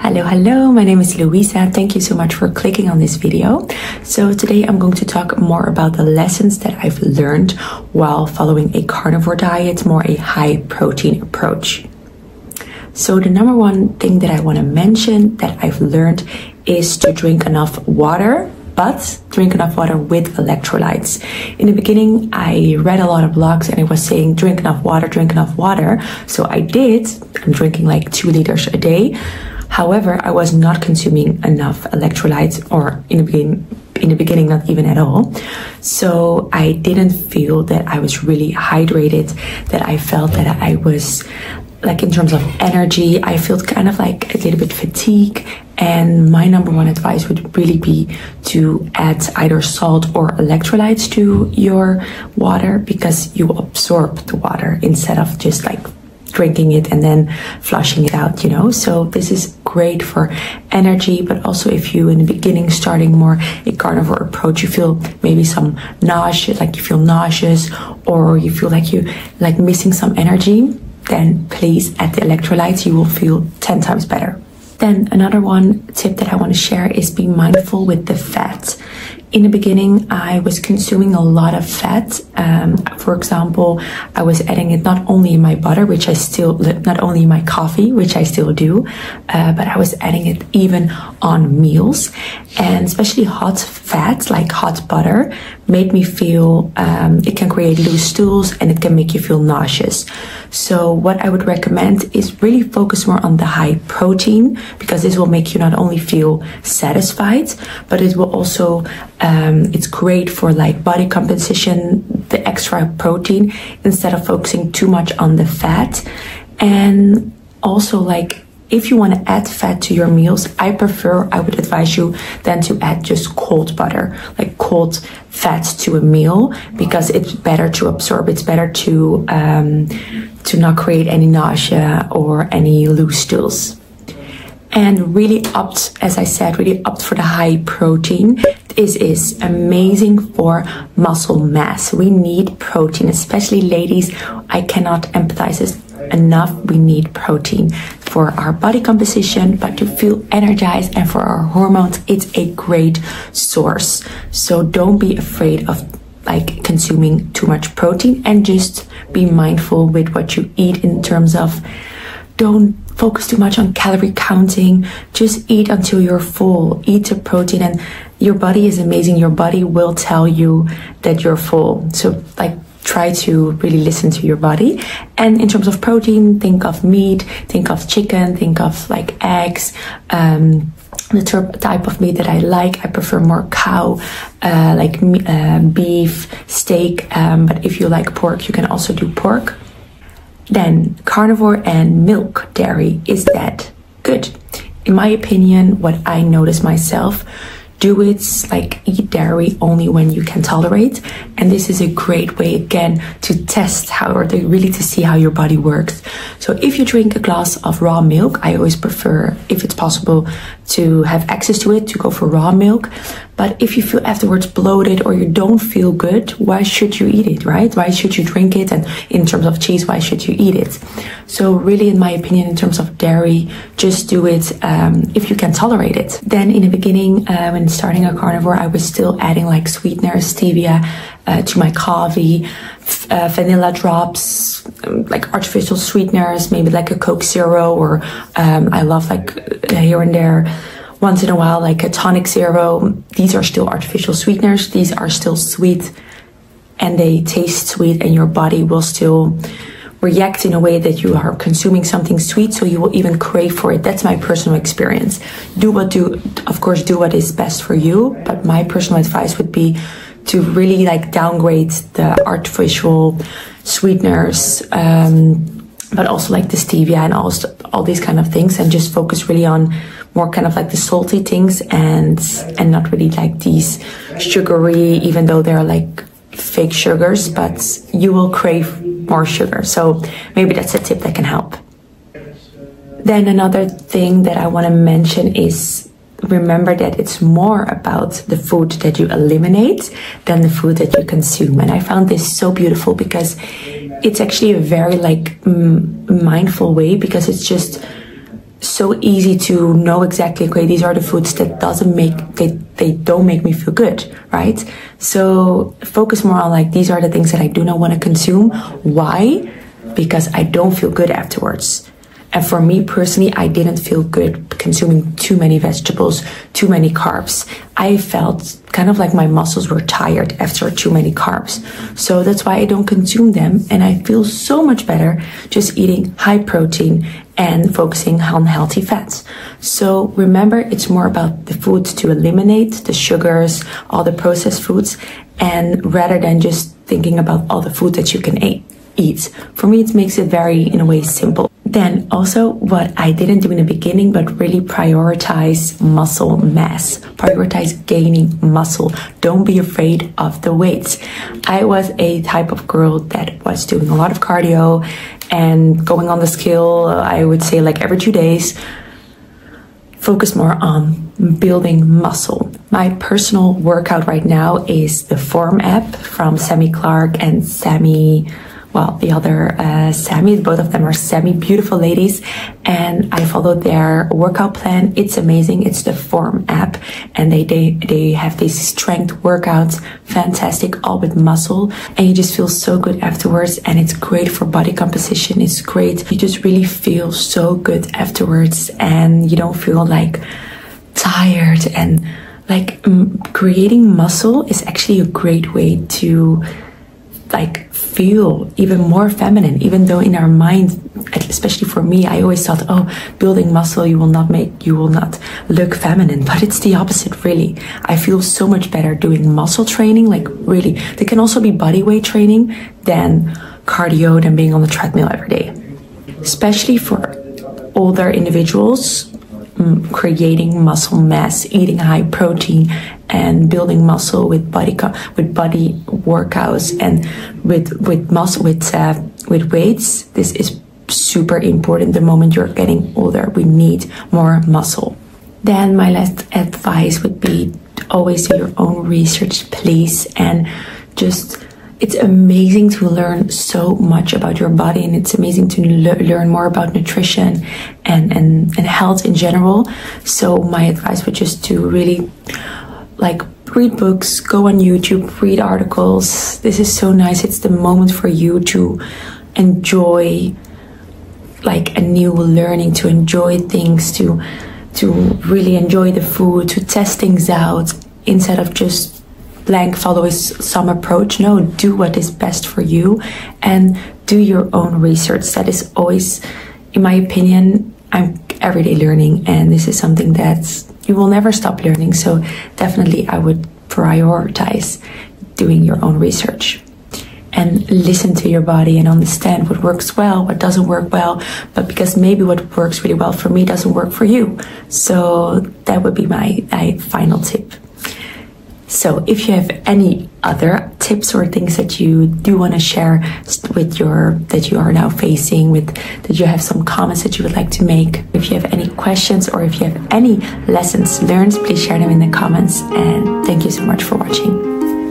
Hello, my name is Louisa. Thank you so much for clicking on this video. So today I'm going to talk more about the lessons that I've learned while following a carnivore diet, more a high protein approach. So the number one thing that I want to mention that I've learned is to drink enough water, but drink enough water with electrolytes. In the beginning, I read a lot of blogs and it was saying drink enough water. So I did. I'm drinking like 2 liters a day. However, I was not consuming enough electrolytes, or in the beginning, not even at all. So I didn't feel that I was really hydrated, that I felt that I was, like, in terms of energy, I felt kind of like a little bit fatigued. And my number one advice would really be to add either salt or electrolytes to your water, because you absorb the water instead of just like drinking it and then flushing it out, you know. So this is great for energy, but also if you in the beginning starting more a carnivore approach, you feel maybe some nausea, like you feel nauseous, or you feel like you like missing some energy, then please add the electrolytes. You will feel 10 times better. Then another one tip that I want to share is be mindful with the fat. In the beginning, I was consuming a lot of fat. For example, I was adding it not only in my butter, not only in my coffee, which I still do, but I was adding it even on meals. And especially hot fat, like hot butter, made me feel, it can create loose stools and it can make you feel nauseous. So what I would recommend is really focus more on the high protein, because this will make you not only feel satisfied, but it will also, it's great for like body composition, the extra protein, instead of focusing too much on the fat. And also, like, if you want to add fat to your meals, I would advise you then to add just cold butter, like cold fats to a meal, because it's better to absorb. It's better to not create any nausea or any loose stools. And really as I said, really opt for the high protein. This is amazing for muscle mass. We need protein, especially ladies. I cannot empathize this enough. We need protein for our body composition, but to feel energized and for our hormones, it's a great source. So don't be afraid of like consuming too much protein, and just be mindful with what you eat in terms of, don't focus too much on calorie counting. Just eat until you're full. Eat the protein, and your body is amazing. Your body will tell you that you're full. So like, try to really listen to your body. And in terms of protein, think of meat, think of chicken, think of like eggs. The type of meat that I like, I prefer more cow, like beef, steak. But if you like pork, you can also do pork. Then carnivore and milk, dairy, is that good? In my opinion, what I notice myself, do it like eat dairy only when you can tolerate. And this is a great way again to test really to see how your body works. So if you drink a glass of raw milk, I always prefer, if it's possible to have access to it, to go for raw milk. But if you feel afterwards bloated or you don't feel good, why should you eat it, right? Why should you drink it? And in terms of cheese, why should you eat it? So really, in my opinion, in terms of dairy, just do it if you can tolerate it. Then in the beginning, when starting a carnivore, I was still adding like sweeteners, stevia, to my coffee, vanilla drops, like artificial sweeteners, maybe like a Coke Zero, or I love like here and there, once in a while, like a tonic zero. These are still artificial sweeteners. These are still sweet and they taste sweet, and your body will still react in a way that you are consuming something sweet, so you will even crave for it. That's my personal experience. Of course, do what is best for you, but my personal advice would be to really like downgrade the artificial sweeteners, but also like the stevia and all these kind of things, and just focus really on more kind of like the salty things, and not really like these sugary, even though they're like fake sugars, but you will crave more sugar. So maybe that's a tip that can help. Then another thing that I want to mention is, remember that it's more about the food that you eliminate than the food that you consume. And I found this so beautiful, because it's actually a very like mindful way, because it's just so easy to know exactly, okay, these are the foods that they don't make me feel good, right? So focus more on like, these are the things that I do not want to consume. Why? Because I don't feel good afterwards. And for me personally, I didn't feel good consuming too many vegetables, too many carbs. I felt kind of like my muscles were tired after too many carbs. So that's why I don't consume them. And I feel so much better just eating high protein and focusing on healthy fats. So remember, it's more about the foods to eliminate, the sugars, all the processed foods, and rather than just thinking about all the food that you can eat. For me, it makes it very, in a way, simple. Then also what I didn't do in the beginning, but really prioritize muscle mass, prioritize gaining muscle. Don't be afraid of the weights. I was a type of girl that was doing a lot of cardio and going on the scale, I would say like every 2 days. Focus more on building muscle. My personal workout right now is the Form app from Sammy Clark and Sammy, well, the other Sammy, both of them are Sammy, beautiful ladies, and I followed their workout plan. It's amazing. It's the Form app, and they have these strength workouts, fantastic, all with muscle, and you just feel so good afterwards, and it's great for body composition. It's great. You just really feel so good afterwards, and you don't feel like tired, and like creating muscle is actually a great way to like feel even more feminine, even though in our mind, especially for me, I always thought, oh, building muscle, you will not look feminine, but it's the opposite, really. I feel so much better doing muscle training, like really. There can also be body weight training than cardio, than being on the treadmill every day. Especially for older individuals, creating muscle mass, eating high protein, and building muscle with body workouts and with weights. This is super important. The moment you're getting older, we need more muscle. Then my last advice would be always do your own research, please, and just. It's amazing to learn so much about your body, and it's amazing to learn more about nutrition and health in general. So my advice would just to really like read books, go on YouTube, read articles. This is so nice. It's the moment for you to enjoy like a new learning, to enjoy things, to really enjoy the food, to test things out instead of just blank follow some approach. No, do what is best for you and do your own research. That is always, in my opinion, I'm everyday learning, and this is something that you will never stop learning. So definitely I would prioritize doing your own research and listen to your body and understand what works well, what doesn't work well, but because maybe what works really well for me doesn't work for you. So that would be my final tip. So if you have any other tips or things that you do want to share with that you are now facing, that you have some comments that you would like to make, if you have any questions or if you have any lessons learned, please share them in the comments. And thank you so much for watching.